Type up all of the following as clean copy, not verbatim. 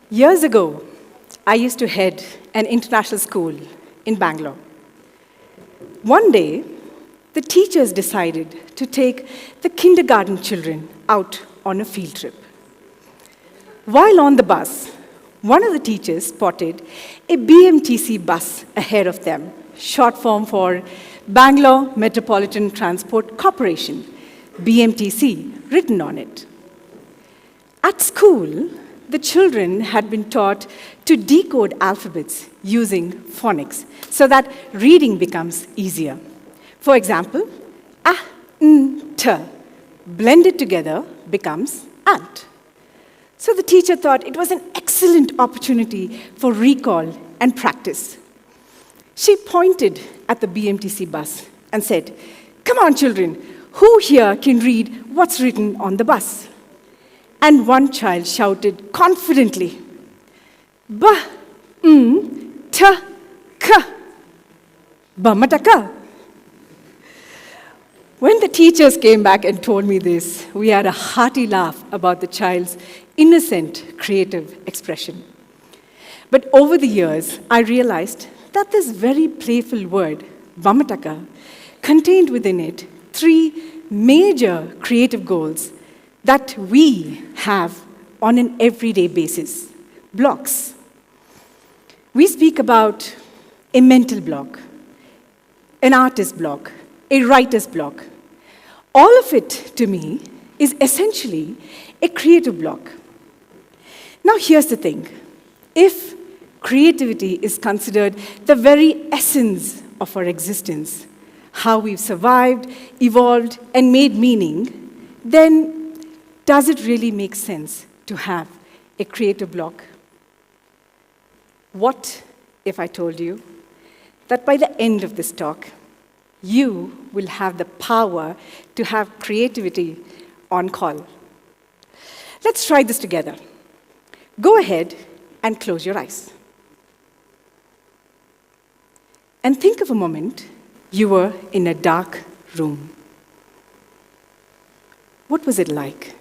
Years ago, I used to head an international school in Bangalore. One day, the teachers decided to take the kindergarten children out on a field trip. While on the bus, one of the teachers spotted a BMTC bus ahead of them, short form for Bangalore Metropolitan Transport Corporation, BMTC, written on it. At school, the children had been taught to decode alphabets using phonics so that reading becomes easier. For example, A, N, T, blended together becomes ant. So the teacher thought it was an excellent opportunity for recall and practice. She pointed at the BMTC bus and said, "Come on, children, who here can read what's written on the bus?" And one child shouted confidently, "Ba, ta, ka, bamataka." When the teachers came back and told me this, we had a hearty laugh about the child's innocent, creative expression. But over the years, I realized that this very playful word, bamataka, contained within it 3 major creative goals that we have on an everyday basis, blocks. We speak about a mental block, an artist block, a writer's block. All of it, to me, is essentially a creative block. Now, here's the thing. If creativity is considered the very essence of our existence, how we've survived, evolved, and made meaning, then does it really make sense to have a creative block? What if I told you that by the end of this talk, you will have the power to have creativity on call? Let's try this together. Go ahead and close your eyes. And think of a moment you were in a dark room. What was it like?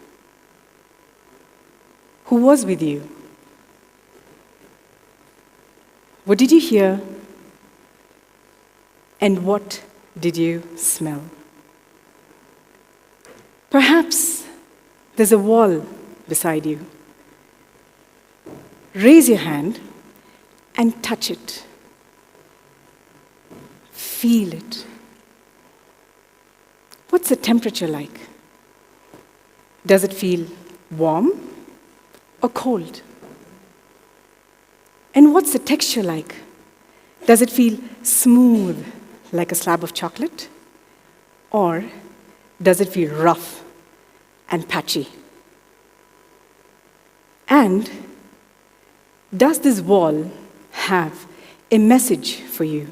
Who was with you? What did you hear? And what did you smell? Perhaps there's a wall beside you. Raise your hand and touch it. Feel it. What's the temperature like? Does it feel warm or cold? And what's the texture like? Does it feel smooth like a slab of chocolate? Or does it feel rough and patchy? And does this wall have a message for you?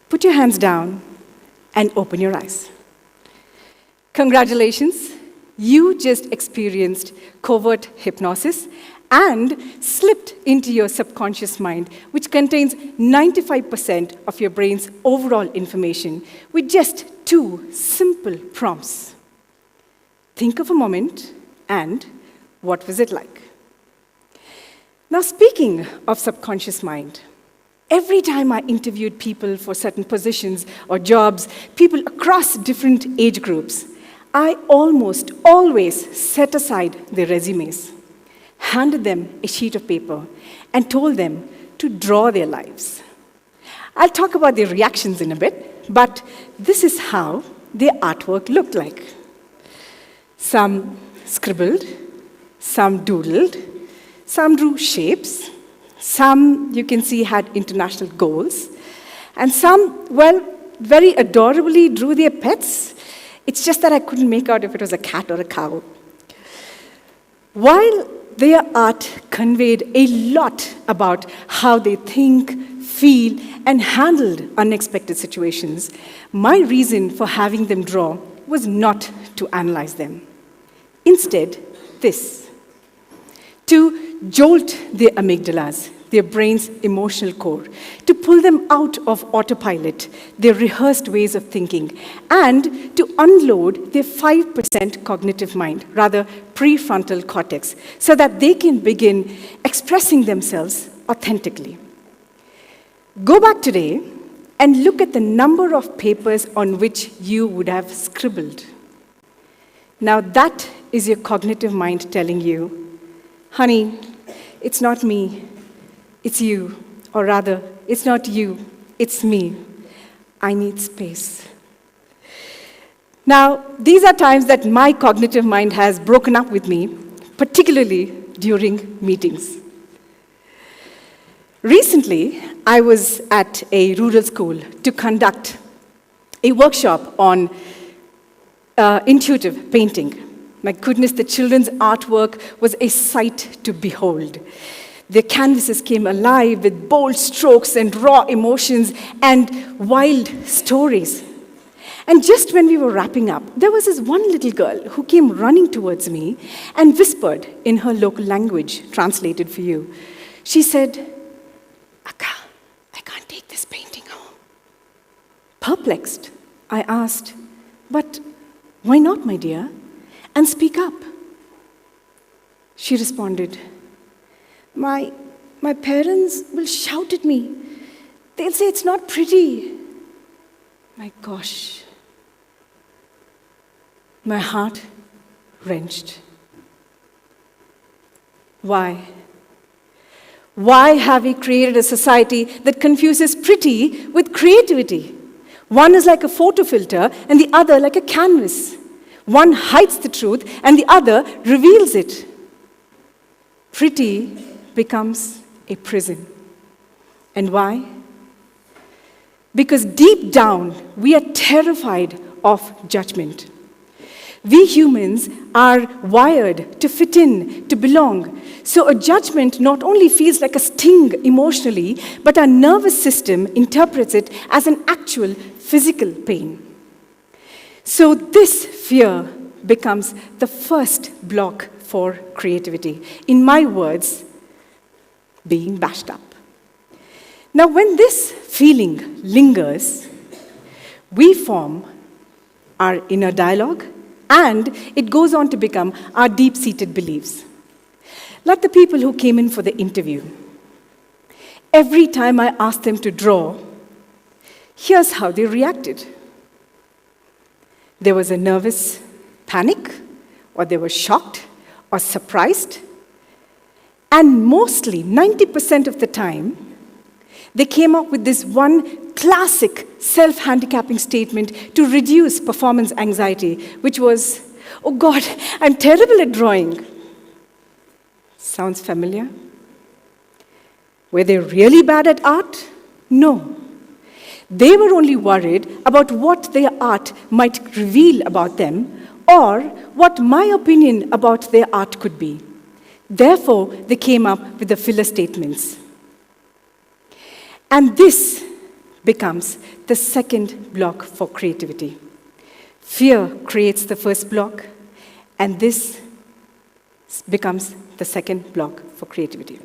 Put your hands down and open your eyes. Congratulations, you just experienced covert hypnosis and slipped into your subconscious mind, which contains 95% of your brain's overall information with just 2 simple prompts. Think of a moment, and what was it like? Now, speaking of subconscious mind, every time I interviewed people for certain positions or jobs, people across different age groups, I almost always set aside their resumes, handed them a sheet of paper, and told them to draw their lives. I'll talk about their reactions in a bit, but this is how their artwork looked like. Some scribbled, some doodled, some drew shapes, some, you can see, had international goals, and some, well, very adorably drew their pets. It's just that I couldn't make out if it was a cat or a cow. While their art conveyed a lot about how they think, feel, and handled unexpected situations, my reason for having them draw was not to analyze them. Instead, this: to jolt their amygdalas, their brain's emotional core, to pull them out of autopilot, their rehearsed ways of thinking, and to unload their 5% cognitive mind, rather prefrontal cortex, so that they can begin expressing themselves authentically. Go back today and look at the number of papers on which you would have scribbled. Now that is your cognitive mind telling you, honey, it's not me, it's you. Or rather, it's not you, it's me. I need space. Now, these are times that my cognitive mind has broken up with me, particularly during meetings. Recently, I was at a rural school to conduct a workshop on intuitive painting. My goodness, the children's artwork was a sight to behold. Their canvases came alive with bold strokes and raw emotions and wild stories. And just when we were wrapping up, there was this one little girl who came running towards me and whispered in her local language, translated for you. She said, Akka, I can't take this painting home. Perplexed, I asked, but why not, my dear? And speak up. She responded, My parents will shout at me. They'll say it's not pretty. My gosh. My heart wrenched. Why? Why have we created a society that confuses pretty with creativity? One is like a photo filter and the other like a canvas. One hides the truth and the other reveals it. Pretty becomes a prison. And why? Because deep down, we are terrified of judgment. We humans are wired to fit in, to belong. So a judgment not only feels like a sting emotionally, but our nervous system interprets it as an actual physical pain. So this fear becomes the first block for creativity. In my words, being bashed up. Now, when this feeling lingers, we form our inner dialogue, and it goes on to become our deep-seated beliefs. Like the people who came in for the interview. Every time I asked them to draw, here's how they reacted. There was a nervous panic, or they were shocked, or surprised. And mostly, 90% of the time, they came up with this one classic self-handicapping statement to reduce performance anxiety, which was, oh God, I'm terrible at drawing. Sounds familiar? Were they really bad at art? No. They were only worried about what their art might reveal about them or what my opinion about their art could be. Therefore, they came up with the filler statements. And this becomes the second block for creativity. Fear creates the first block, and this becomes the second block for creativity.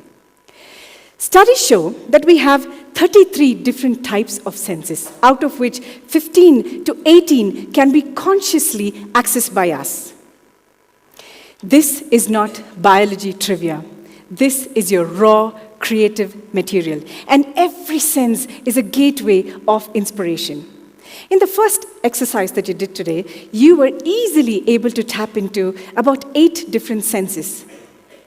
Studies show that we have 33 different types of senses, out of which 15 to 18 can be consciously accessed by us. This is not biology trivia. This is your raw, creative material. And every sense is a gateway of inspiration. In the first exercise that you did today, you were easily able to tap into about 8 different senses.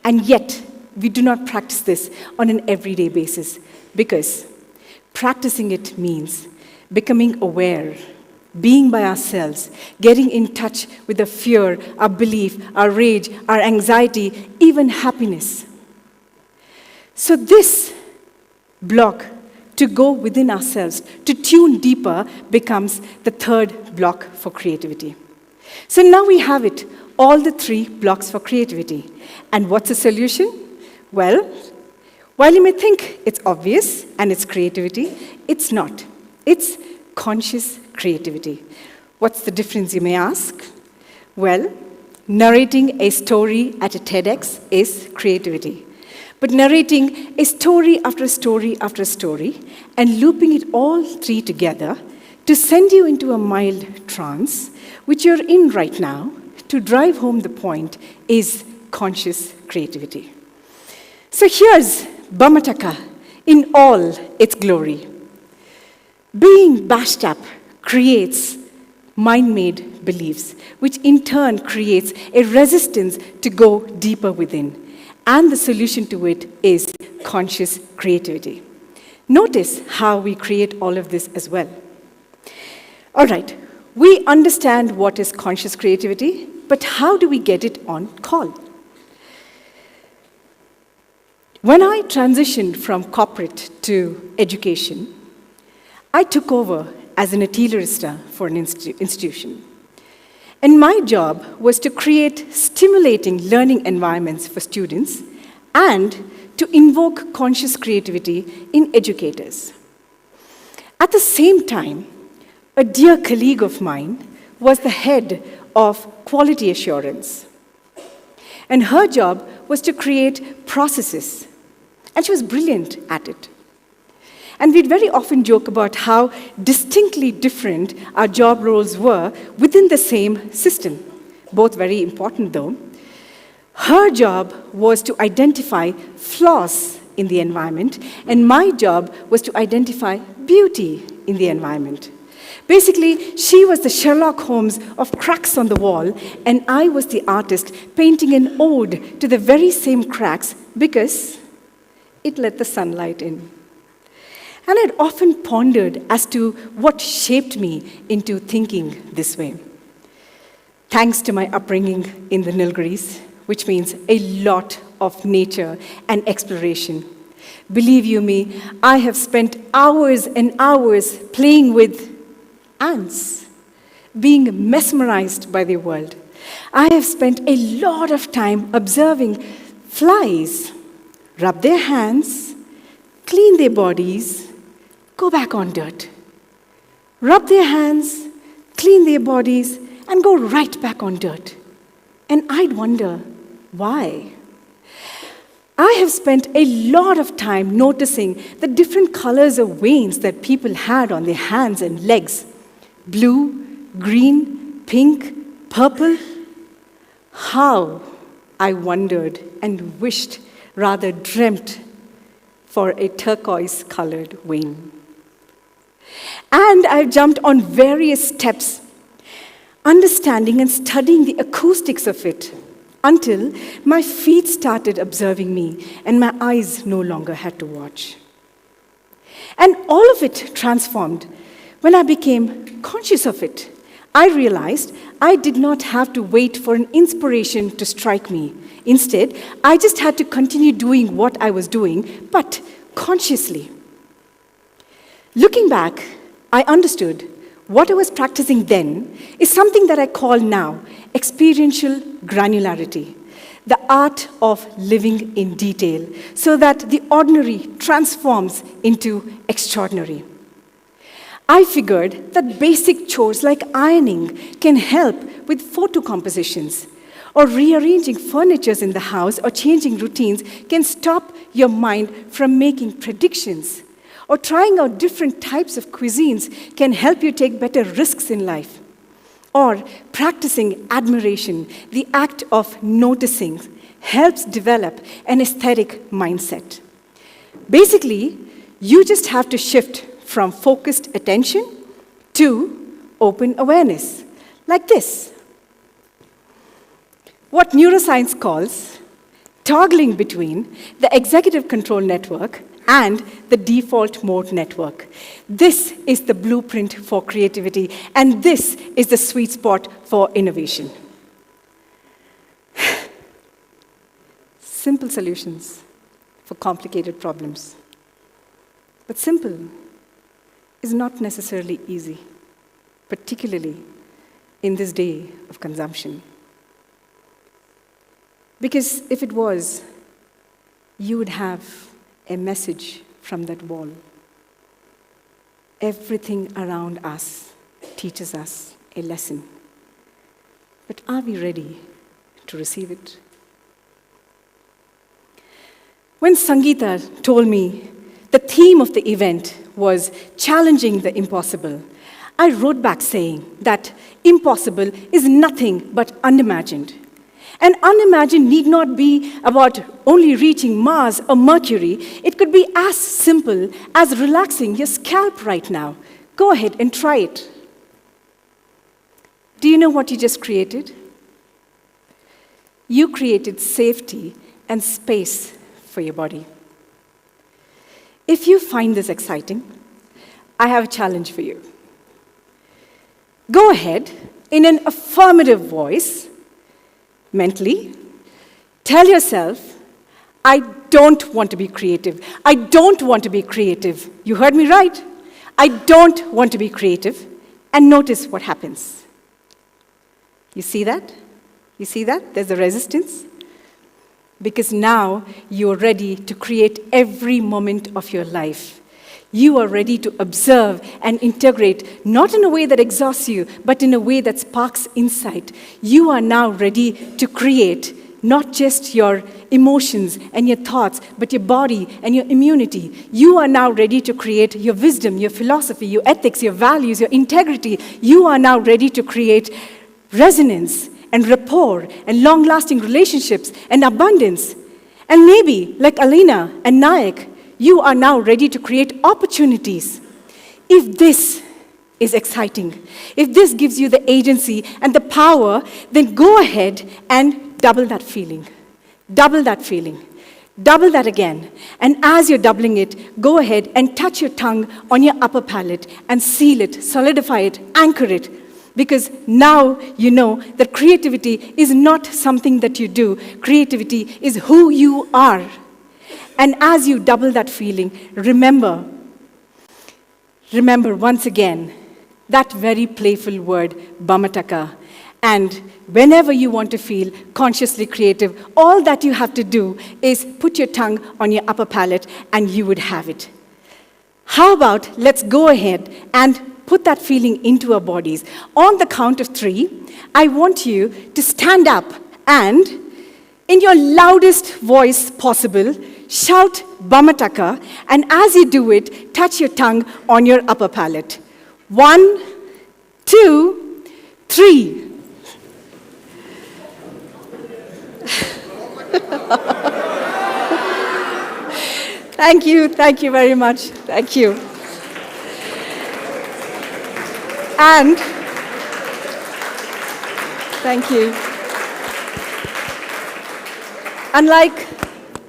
And yet, we do not practice this on an everyday basis because practicing it means becoming aware, being by ourselves, getting in touch with the fear, our belief, our rage, our anxiety, even happiness. So this block to go within ourselves, to tune deeper, becomes the third block for creativity. So now we have it, all the 3 blocks for creativity. And what's the solution? Well, while you may think it's obvious and it's creativity, it's not. It's conscious creativity. What's the difference, you may ask? Well, narrating a story at a TEDx is creativity. but narrating a story after story after story and looping it all three together to send you into a mild trance, which you're in right now, to drive home the point is conscious creativity. So here's bamataka in all its glory. Being bashed up creates mind-made beliefs, which in turn creates a resistance to go deeper within. And the solution to it is conscious creativity. Notice how we create all of this as well. All right, we understand what is conscious creativity, but how do we get it on call? When I transitioned from corporate to education, I took over as an artillerista for an institution. And my job was to create stimulating learning environments for students and to invoke conscious creativity in educators. At the same time, a dear colleague of mine was the head of quality assurance. And her job was to create processes. And she was brilliant at it. And we'd very often joke about how distinctly different our job roles were within the same system. Both very important, though. Her job was to identify flaws in the environment, and my job was to identify beauty in the environment. Basically, she was the Sherlock Holmes of cracks on the wall, and I was the artist painting an ode to the very same cracks because it let the sunlight in. And I'd often pondered as to what shaped me into thinking this way. Thanks to my upbringing in the Nilgiris, which means a lot of nature and exploration. Believe you me, I have spent hours and hours playing with ants, being mesmerized by the world. I have spent a lot of time observing flies rub their hands, clean their bodies, go back on dirt. Rub their hands, clean their bodies, and go right back on dirt. And I'd wonder, why? I have spent a lot of time noticing the different colors of veins that people had on their hands and legs. Blue, green, pink, purple. How, I wondered and wished, rather dreamt, for a turquoise-colored vein. And I've jumped on various steps, understanding and studying the acoustics of it, until my feet started observing me and my eyes no longer had to watch. And all of it transformed when I became conscious of it. I realized I did not have to wait for an inspiration to strike me. Instead, I just had to continue doing what I was doing, but consciously. Looking back, I understood what I was practicing then is something that I call now experiential granularity, the art of living in detail, so that the ordinary transforms into extraordinary. I figured that basic chores like ironing can help with photo compositions, or rearranging furniture in the house or changing routines can stop your mind from making predictions, or trying out different types of cuisines can help you take better risks in life, or practicing admiration, the act of noticing, helps develop an aesthetic mindset. Basically, you just have to shift from focused attention to open awareness, like this. What neuroscience calls toggling between the executive control network and the default mode network. This is the blueprint for creativity, and this is the sweet spot for innovation. Simple solutions for complicated problems. But simple is not necessarily easy, particularly in this day of consumption. Because if it was, you would have a message from that wall. Everything around us teaches us a lesson. But are we ready to receive it? When Sangeeta told me the theme of the event was challenging the impossible, I wrote back saying that impossible is nothing but unimagined. And unimagined need not be about only reaching Mars or Mercury. It could be as simple as relaxing your scalp right now. Go ahead and try it. Do you know what you just created? You created safety and space for your body. If you find this exciting, I have a challenge for you. Go ahead, in an affirmative voice, mentally, tell yourself, I don't want to be creative. I don't want to be creative. You heard me right. I don't want to be creative. And notice what happens. You see that? You see that? There's a resistance. Because now you're ready to create every moment of your life. You are ready to observe and integrate, not in a way that exhausts you, but in a way that sparks insight. You are now ready to create not just your emotions and your thoughts, but your body and your immunity. You are now ready to create your wisdom, your philosophy, your ethics, your values, your integrity. You are now ready to create resonance and rapport and long-lasting relationships and abundance. And maybe, like Alina and Nayak, you are now ready to create opportunities. If this is exciting, if this gives you the agency and the power, then go ahead and double that feeling. Double that feeling. Double that again. And as you're doubling it, go ahead and touch your tongue on your upper palate and seal it, solidify it, anchor it. Because now you know that creativity is not something that you do. Creativity is who you are. And as you double that feeling, remember once again that very playful word, bamataka. And whenever you want to feel consciously creative, all that you have to do is put your tongue on your upper palate and you would have it. How about let's go ahead and put that feeling into our bodies. On the count of 3, I want you to stand up and, in your loudest voice possible, shout bamataka, and as you do it, touch your tongue on your upper palate. 1, 2, 3. Thank you very much. Thank you. And thank you. Unlike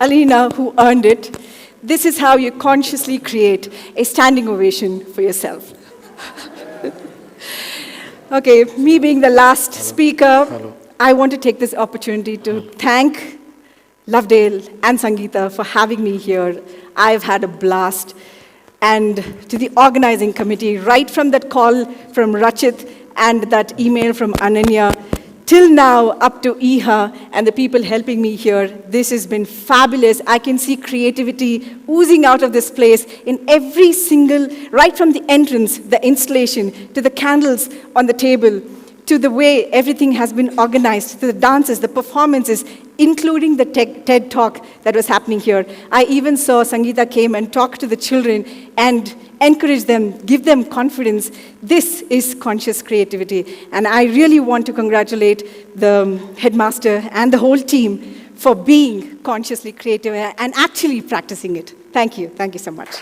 Alina, who earned it, this is how you consciously create a standing ovation for yourself. Okay, me being the last speaker, I want to take this opportunity to thank Lovedale and Sangeeta for having me here. I've had a blast. And to the organizing committee, right from that call from Rachit and that email from Ananya, till now up to Iha and the people helping me here, this has been fabulous. I can see creativity oozing out of this place in every single, right from the entrance, the installation, to the candles on the table, to the way everything has been organized, to the dances, the performances, including the TED Talk that was happening here. I even saw Sangeeta came and talked to the children and encourage them, give them confidence. This is conscious creativity. And I really want to congratulate the headmaster and the whole team for being consciously creative and actually practicing it. Thank you. Thank you so much.